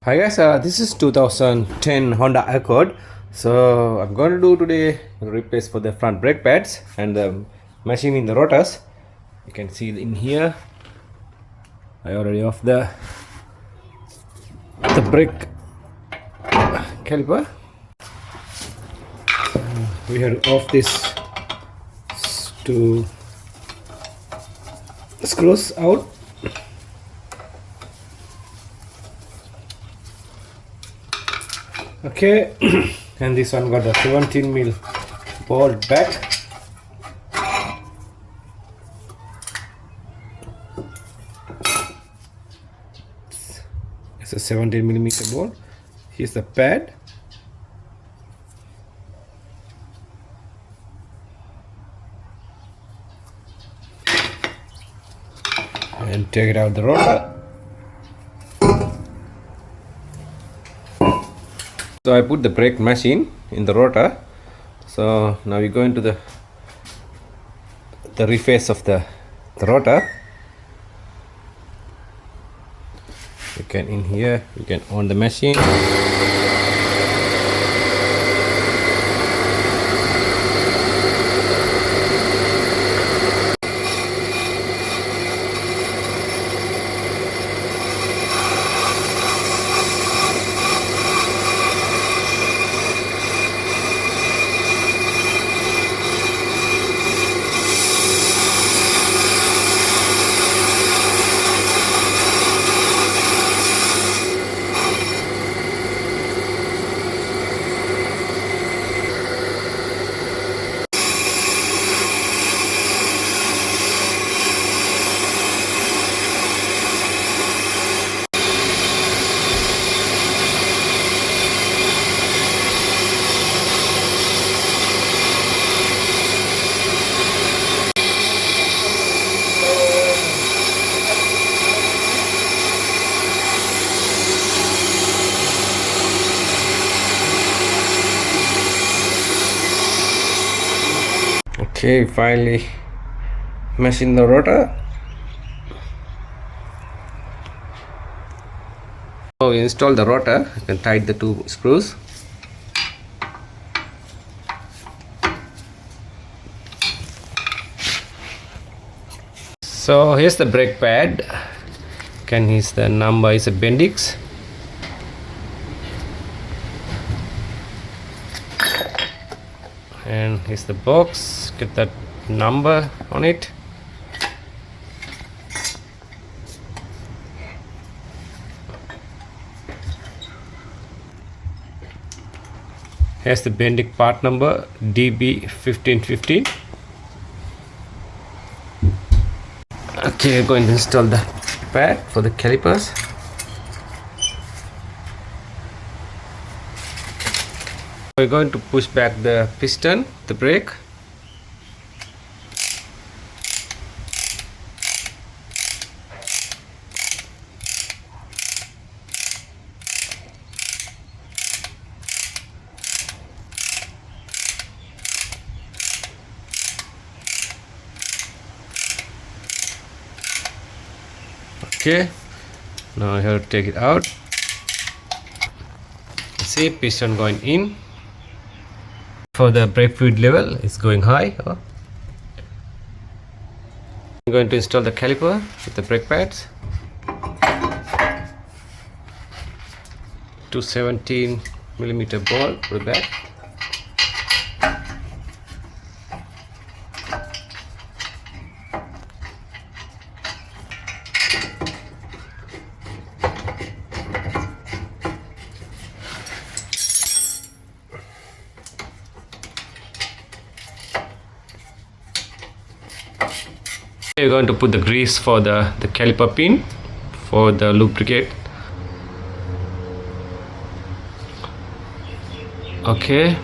Hi guys, this is 2010 Honda Accord. So I'm going to do today replace for the front brake pads and the machine in the rotors. You can see in here I already off the brake caliper. We have off this two screws out. Okay, and this one got a 17 mil bolt back. It's a 17 millimeter bolt. Here's the pad. And take it out the rotor. So I put the brake machine in the rotor. So now we go into the reface of the rotor. You can in here you can on the machine. Okay, finally machine the rotor. So we install the rotor. You can tighten the two screws. So here's the brake pad. Can use the number is a Bendix. And here's the box. Get that number on it. Here's the Bendix part number DB1515. Okay, we're going to install the pad for the calipers. We're going to push back the piston, the brake. Okay, now I have to take it out. See, piston going in. For the brake fluid level is going high. I'm going to install the caliper with the brake pads. 217 millimeter ball for the back. We're going to put the grease for the caliper pin for the lubricate. Okay,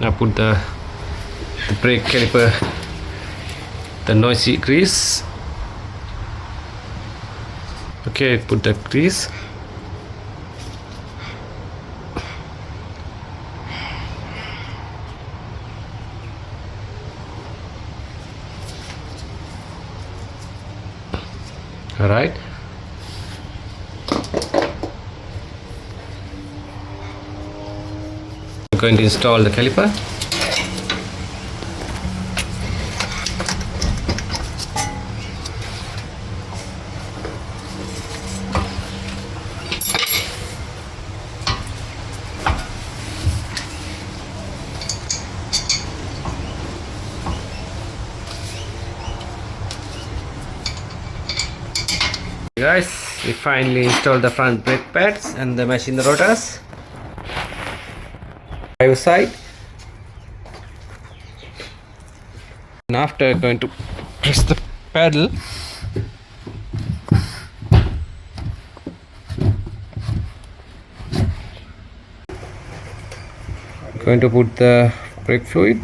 now put the brake caliper, the noisy grease. Okay, put the grease. All right, going to install the caliper. Guys, we finally installed the front brake pads and the machine the rotors. Driver side. And after going to press the pedal, going to put the brake fluid.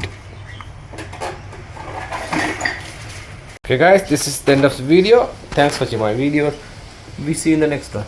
Okay guys, this is the end of the video. Thanks for watching my video. We see you in the next one.